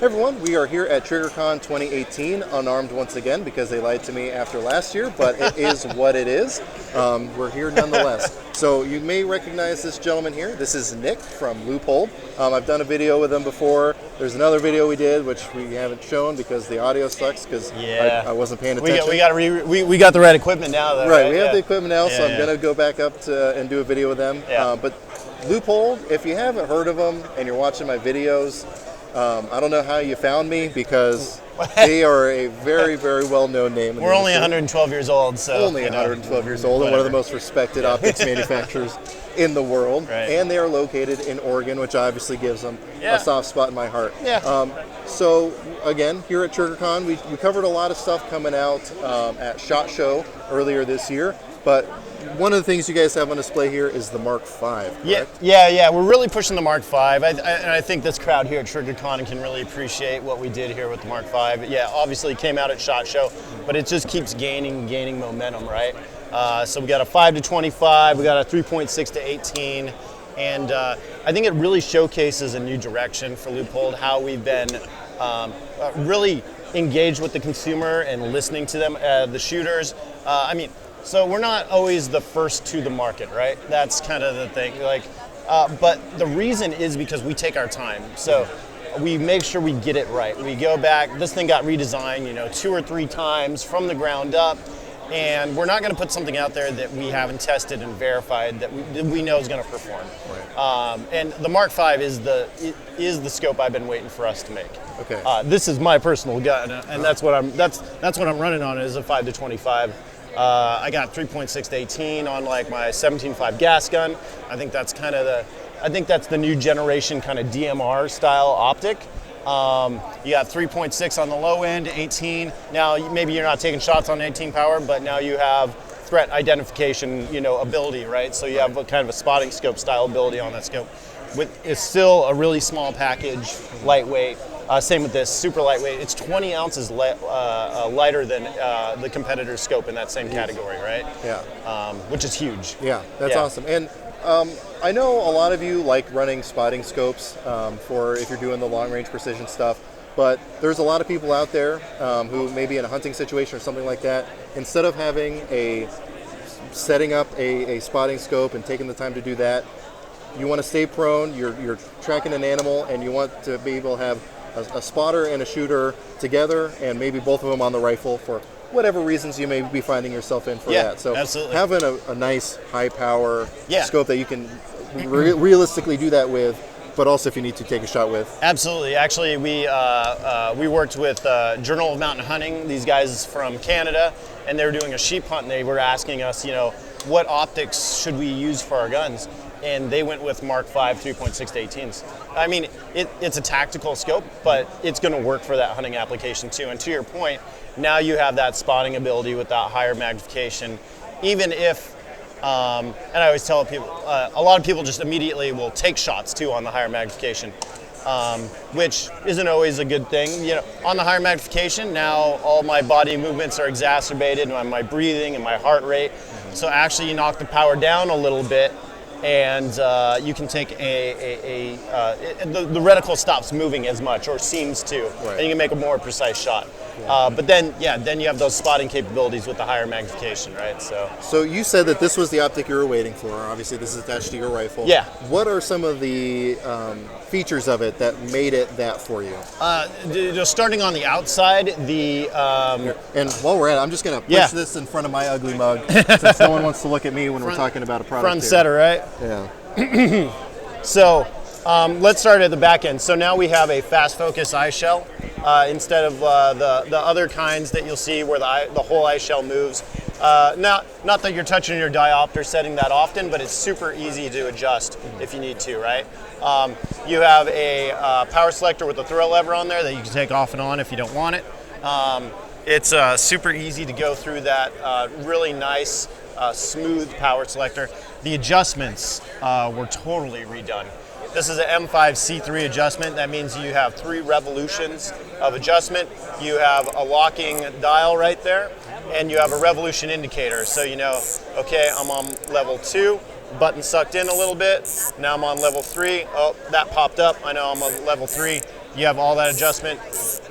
Hey everyone, we are here at TriggrCon 2018, unarmed once again because they lied to me after last year, but it is what it is. We're here nonetheless. So you may recognize this gentleman here. This is Nick from Leupold. I've done a video with him before. There's another video we did, which we haven't shown because the audio sucks because I wasn't paying attention. We got the right equipment now, though. Right, we have the equipment now, so I'm going to go back up and do a video with them. Yeah. But Leupold, if you haven't heard of them and you're watching my videos, I don't know how you found me because they are a very, very well-known name. We're only 112 years old, so only 112 years old, and one of the most respected optics manufacturers in the world. Right. And they are located in Oregon, which obviously gives them a soft spot in my heart. Yeah. So again, here at TriggrCon, we covered a lot of stuff coming out at SHOT Show earlier this year, but one of the things you guys have on display here is the Mark V, correct? Yeah. We're really pushing the Mark V. I think this crowd here at TriggrCon can really appreciate what we did here with the Mark V. Yeah, obviously it came out at SHOT Show, but it just keeps gaining momentum, right? So we got a 5 to 25, we got a 3.6 to 18, and I think it really showcases a new direction for Leupold, how we've been really engaged with the consumer and listening to them, the shooters. So we're not always the first to the market, right? That's kind of the thing. But the reason is because we take our time. So we make sure we get it right. We go back. This thing got redesigned, 2 or 3 times from the ground up, and we're not going to put something out there that we haven't tested and verified that we know is going to perform. Right. And the Mark V is the scope I've been waiting for us to make. Okay. This is my personal gun, and that's what I'm running on is a 5 to 25. I got 3.6 to 18 on like my 17.5 gas gun. I think that's the new generation kind of DMR style optic. You got 3.6 on the low end, 18. Now maybe you're not taking shots on 18 power, but now you have threat identification, ability, right? So you have a kind of a spotting scope style ability on that scope. It's still a really small package, lightweight. Same with this, super lightweight. It's 20 ounces lighter than the competitor's scope in that same category, right? Yeah. Which is huge. Yeah, that's awesome. And I know a lot of you like running spotting scopes for if you're doing the long-range precision stuff, but there's a lot of people out there who may be in a hunting situation or something like that. Instead of setting up a spotting scope and taking the time to do that, you want to stay prone, you're tracking an animal, and you want to be able to have a spotter and a shooter together, and maybe both of them on the rifle for whatever reasons you may be finding yourself in for that. So absolutely. Having a nice high power scope that you can realistically do that with, but also if you need to take a shot with. Absolutely. Actually, we worked with Journal of Mountain Hunting, these guys from Canada, and they were doing a sheep hunt, and they were asking us, what optics should we use for our guns? And they went with Mark V 3.6 to 18s. I mean, it's a tactical scope, but it's going to work for that hunting application too. And to your point, now you have that spotting ability with that higher magnification. Even if, and I always tell people, a lot of people just immediately will take shots too on the higher magnification, which isn't always a good thing. On the higher magnification, now all my body movements are exacerbated, and my breathing and my heart rate. So actually, you knock the power down a little bit, and you can take the reticle stops moving as much, or seems to, and you can make a more precise shot. But then you have those spotting capabilities with the higher magnification, right? So you said that this was the optic you were waiting for. Obviously, this is attached to your rifle. Yeah. What are some of the features of it that made it that for you? Just starting on the outside, and while we're at it, I'm just going to push this in front of my ugly mug, since no one wants to look at me when we're talking about a product. Front setter, right? Yeah. So let's start at the back end. So now we have a fast focus eye shell instead of the other kinds that you'll see where the whole eye shell moves. Not that you're touching your diopter setting that often, but it's super easy to adjust if you need to, right? You have a power selector with a throw lever on there that you can take off and on if you don't want it. It's super easy to go through that really nice, smooth power selector. The adjustments were totally redone. This is an M5C3 adjustment. That means you have 3 revolutions of adjustment. You have a locking dial right there, and you have a revolution indicator. So you know, okay, I'm on level 2. button sucked in a little bit. Now I'm on level 3. Oh, that popped up. I know I'm on level 3. You have all that adjustment.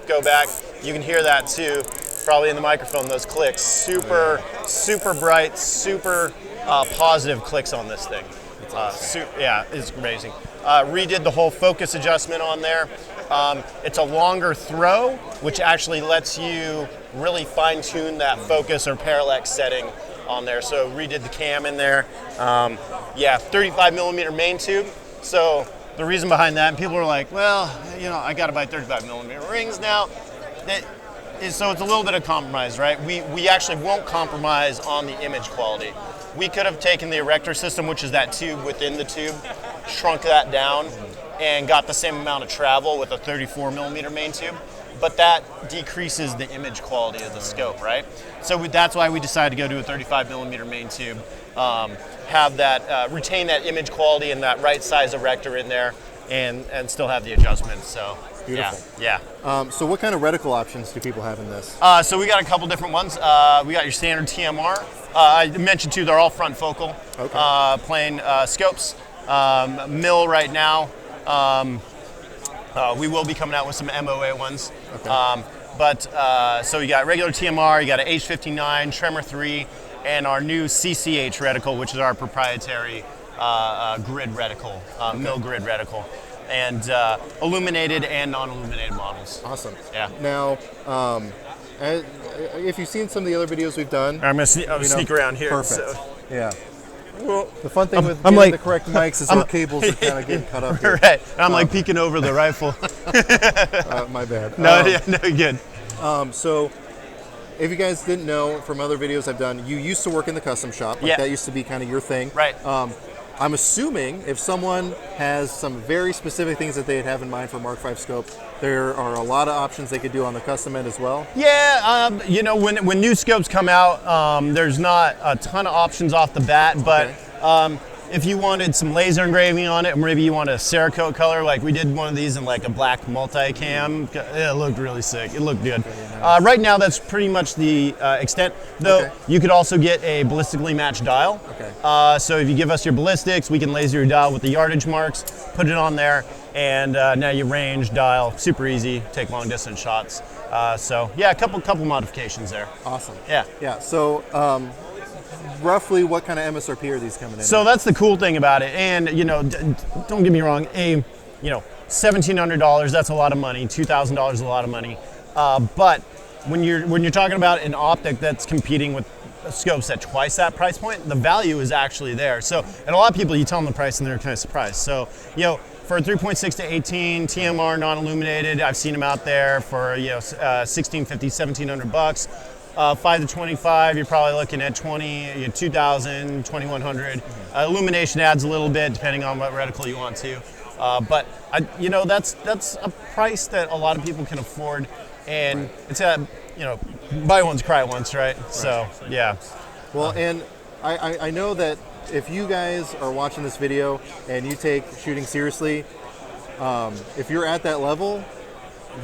Go back. You can hear that too, probably in the microphone, those clicks. Super bright, super positive clicks on this thing. Awesome. Yeah, it's amazing. Redid the whole focus adjustment on there. It's a longer throw, which actually lets you really fine tune that focus or parallax setting on there. So redid the cam in there. Yeah, 35 millimeter main tube. So the reason behind that, and people are like, well, you know, I got to buy 35 millimeter rings now. So it's a little bit of compromise, right? We actually won't compromise on the image quality. We could have taken the erector system, which is that tube within the tube, shrunk that down, and got the same amount of travel with a 34 millimeter main tube, but that decreases the image quality of the scope, right? So that's why we decided to go to a 35 millimeter main tube, have that, retain that image quality and that right size erector in there, and still have the adjustments, so. Beautiful. Yeah. So what kind of reticle options do people have in this? So we got a couple different ones. We got your standard TMR. I mentioned too, they're all front focal, plain scopes. Mill right now. We will be coming out with some MOA ones. Okay. So you got regular TMR, you got an H59, Tremor 3, and our new CCH reticle, which is our proprietary grid reticle, mill grid reticle. And illuminated and non-illuminated models. Awesome. Yeah. Now, if you've seen some of the other videos we've done, I'm gonna sneak around here. Perfect. So. Yeah. Well, the fun thing with I'm getting like, the correct mics is our cables are kind of getting cut up here. Right. I'm like peeking over the rifle. My bad. No, no, you're good. So, if you guys didn't know from other videos I've done, you used to work in the custom shop. Like that used to be kind of your thing. Right. I'm assuming if someone has some very specific things that they'd have in mind for Mark V scope, there are a lot of options they could do on the custom end as well. Yeah, you know, when new scopes come out, there's not a ton of options off the bat, but if you wanted some laser engraving on it, or maybe you want a Cerakote color, like we did one of these in like a black multi-cam, it looked really sick. It looked good. Nice. Right now, that's pretty much the extent, though you could also get a ballistically matched dial. So if you give us your ballistics, we can laser your dial with the yardage marks, put it on there, and now you range, dial, super easy, take long distance shots. So yeah, a couple modifications there. Awesome. Yeah. Yeah, so roughly what kind of MSRP are these coming in? So that's the cool thing about it, and you know, don't get me wrong, $1,700, that's a lot of money. $2,000 is a lot of money, but when you're talking about an optic that's competing with scopes at twice that price point, the value is actually there. So, and a lot of people, you tell them the price and they're kind of surprised. So, you know, for 3.6 to 18 TMR non-illuminated, I've seen them out there for $1,650, $1,700. 5 to 25, you're probably looking at 2,000, 2,100. Illumination adds a little bit depending on what reticle you want to. But that's a price that a lot of people can afford, and it's buy once, cry once, right? So yeah. Well, and I know that if you guys are watching this video and you take shooting seriously, if you're at that level,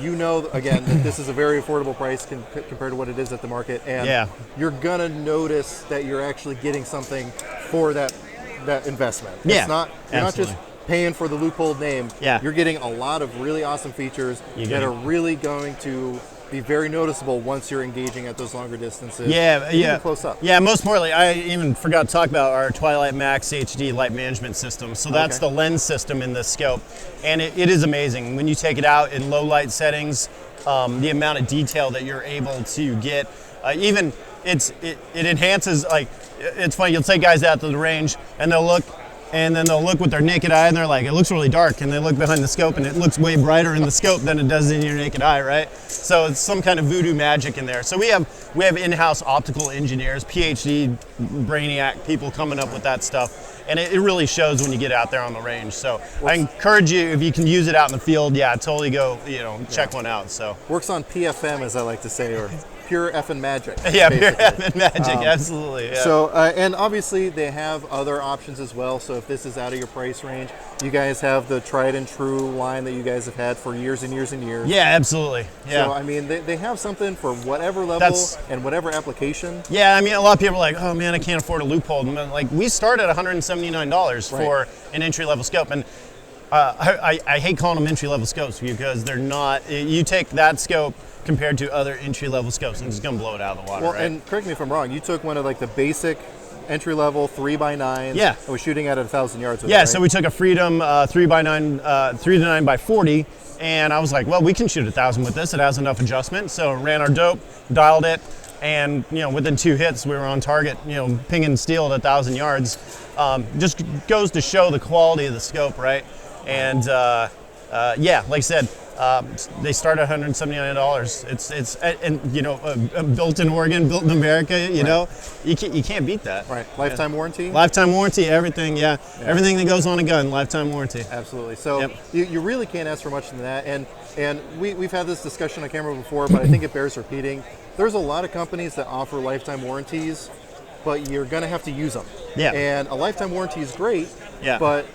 you know, again, that this is a very affordable price compared to what it is at the market, and you're gonna notice that you're actually getting something for that investment. Yeah, it's not you're not just paying for the Leupold name. Yeah, you're getting a lot of really awesome features that are really going to be very noticeable once you're engaging at those longer distances. Even close up. Yeah, most importantly, I even forgot to talk about our Twilight Max HD light management system. So that's the lens system in this scope, and it is amazing when you take it out in low light settings. The amount of detail that you're able to get, even it enhances. Like, it's funny, you'll take guys out to the range and they'll look. And then they'll look with their naked eye and they're like, it looks really dark. And they look behind the scope and it looks way brighter in the scope than it does in your naked eye, right? So it's some kind of voodoo magic in there. So we have in-house optical engineers, PhD brainiac people coming up with that stuff. And it really shows when you get out there on the range. So I encourage you, if you can use it out in the field, totally go, check one out. So works on PFM, as I like to say, or pure effing magic. Yeah, basically. Pure effing magic, absolutely. Yeah. So, and obviously they have other options as well. So if this is out of your price range, You guys have the tried and true line that you guys have had for years and years and years. Yeah, absolutely. Yeah. So, I mean, they have something for whatever level and whatever application. Yeah, I mean, a lot of people are like, oh man, I can't afford a Leupold. And I'm like, we start at $179 for an entry-level scope. And I hate calling them entry-level scopes because they're not, you take that scope compared to other entry-level scopes and it's going to blow it out of the water, Well, right? and correct me if I'm wrong, you took one of like the basic entry-level 3x9s. Yeah. And was shooting at 1,000 yards with Yeah, it, right? so we took a Freedom 3x9, 3 to 9 by 40, and I was like, well, we can shoot 1,000 with this. It has enough adjustment. So ran our dope, dialed it, and within 2 hits, we were on target. Pinging steel at 1,000 yards. Just goes to show the quality of the scope, right? And yeah, like I said, they start at $179. It's built in Oregon, built in America. You know, you can't beat that. Right. Lifetime warranty. Lifetime warranty, everything. Yeah, everything that goes on a gun, lifetime warranty. Absolutely. So you really can't ask for much than that. And we've had this discussion on camera before, but I think it bears repeating. There's a lot of companies that offer lifetime warranties, but you're going to have to use them. Yeah. And a lifetime warranty is great. Yeah. But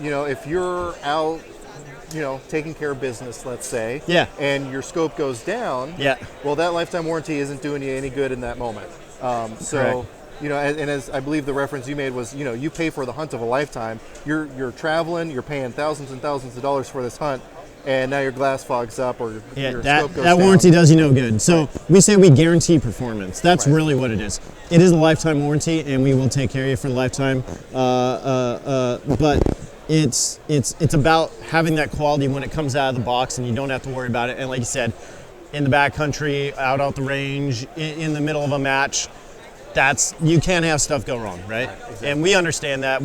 if you're out, taking care of business, let's say, and your scope goes down, well, that lifetime warranty isn't doing you any good in that moment. So, and as I believe the reference you made was, you pay for the hunt of a lifetime. You're traveling, you're paying thousands and thousands of dollars for this hunt, and now your glass fogs up or your scope goes that down. warranty does you no good. So we say we guarantee performance. That's really what it is. It is a lifetime warranty, and we will take care of you for a lifetime. But it's about having that quality when it comes out of the box, and you don't have to worry about it. And like you said, in the backcountry, out the range, in the middle of a match, you can't have stuff go wrong, right? Exactly. And we understand that.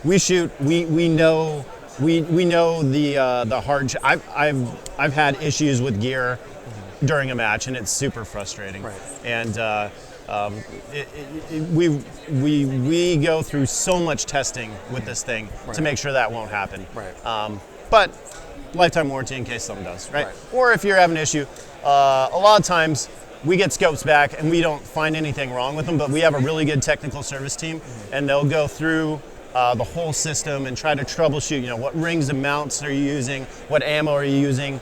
We shoot. We know. We know the hard. I've had issues with gear during a match, and it's super frustrating. Right. And we go through so much testing with this thing to make sure that won't happen. Right. But lifetime warranty in case something does, right? Or if you're having an issue, a lot of times we get scopes back and we don't find anything wrong with them, but we have a really good technical service team, and they'll go through the whole system and try to troubleshoot. What rings and mounts are you using? What ammo are you using?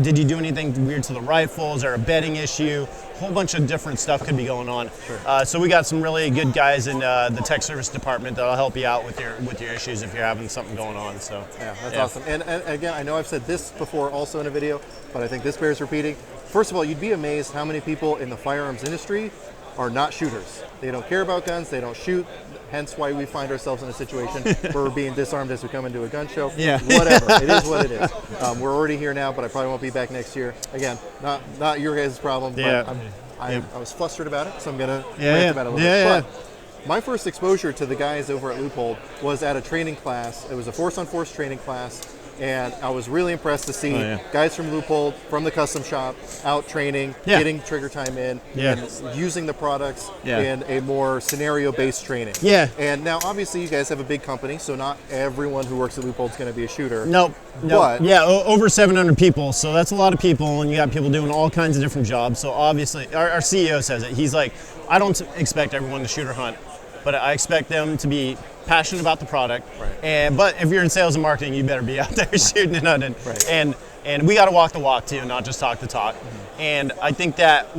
Did you do anything weird to the rifle? Is there a bedding issue? A whole bunch of different stuff could be going on. Sure. So we got some really good guys in the tech service department that'll help you out with your issues if you're having something going on. So yeah, that's awesome. And again, I know I've said this before also in a video, but I think this bears repeating. First of all, you'd be amazed how many people in the firearms industry are not shooters. They don't care about guns, they don't shoot, hence why we find ourselves in a situation where we're being disarmed as we come into a gun show. Yeah. Whatever, it is what it is. We're already here now, but I probably won't be back next year. Again, not your guys' problem, but I was flustered about it, so I'm going to rant about it a little bit. But my first exposure to the guys over at Leupold was at a training class. It was a force-on-force training class. And I was really impressed to see guys from Leupold, from the custom shop, out training, getting trigger time in, and using the products in a more scenario-based training. Yeah. And now, obviously, you guys have a big company, so not everyone who works at Leupold is going to be a shooter. Nope. But over 700 people, so that's a lot of people, and you got people doing all kinds of different jobs. So obviously, our CEO says it. He's like, I don't expect everyone to shoot or hunt, but I expect them to be passionate about the product. Right. But if you're in sales and marketing, you better be out there shooting and hunting. Right. And we got to walk the walk too, not just talk the talk. And I think that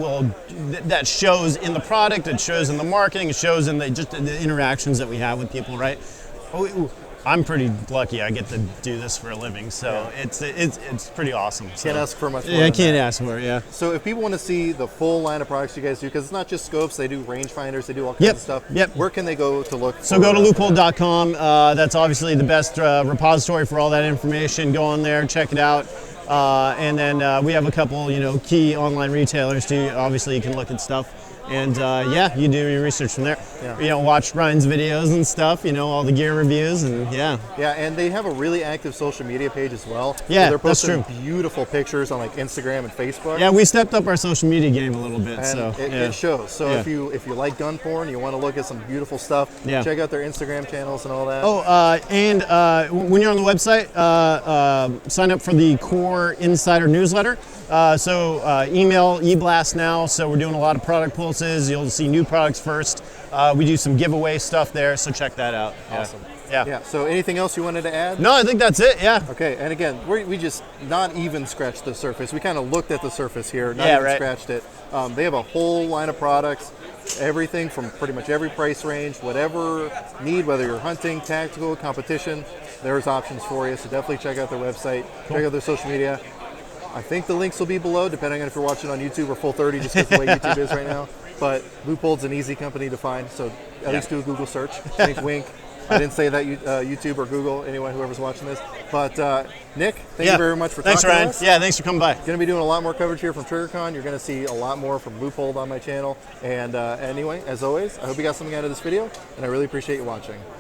that shows in the product, it shows in the marketing, it shows in the interactions that we have with people, right? I'm pretty lucky. I get to do this for a living, so it's pretty awesome. So. Can't ask for much more. Yeah, I can't ask for it. Yeah. So if people want to see the full line of products you guys do, because it's not just scopes, they do rangefinders, they do all kinds of stuff. Yep. Where can they go to look? So go to leupold.com. That's obviously the best repository for all that information. Go on there, check it out. And then we have a couple, key online retailers too. Obviously, you can look at stuff. And you do your research from there. Yeah. Watch Ryan's videos and stuff. All the gear reviews and Yeah, and they have a really active social media page as well. Yeah, so they're posting that's true. Beautiful pictures on like Instagram and Facebook. Yeah, we stepped up our social media game a little bit. And it shows. So if you like gun porn, you want to look at some beautiful stuff. Check out their Instagram channels and all that. And when you're on the website, sign up for the Core Insider newsletter. Email eBlast now. So we're doing a lot of product pulses. You'll see new products first. We do some giveaway stuff there, so check that out. Awesome. Yeah. So anything else you wanted to add? No, I think that's it. Yeah. Okay, and again, we just not even scratched the surface. We kind of looked at the surface here, not Yeah, even right. scratched it. They have a whole line of products, everything from pretty much every price range, whatever need, whether you're hunting, tactical, competition, there's options for you. So definitely check out their website, check out their social media. I think the links will be below, depending on if you're watching on YouTube or Full 30, just because the way YouTube is right now. But Leupold's an easy company to find, so at least do a Google search. Wink, wink. I didn't say that YouTube or Google, anyone, whoever's watching this. But Nick, thank you very much for Thanks, talking Ryan. to us. Yeah, thanks for coming by. Going to be doing a lot more coverage here from TriggrCon. You're going to see a lot more from Leupold on my channel. And anyway, as always, I hope you got something out of this video, and I really appreciate you watching.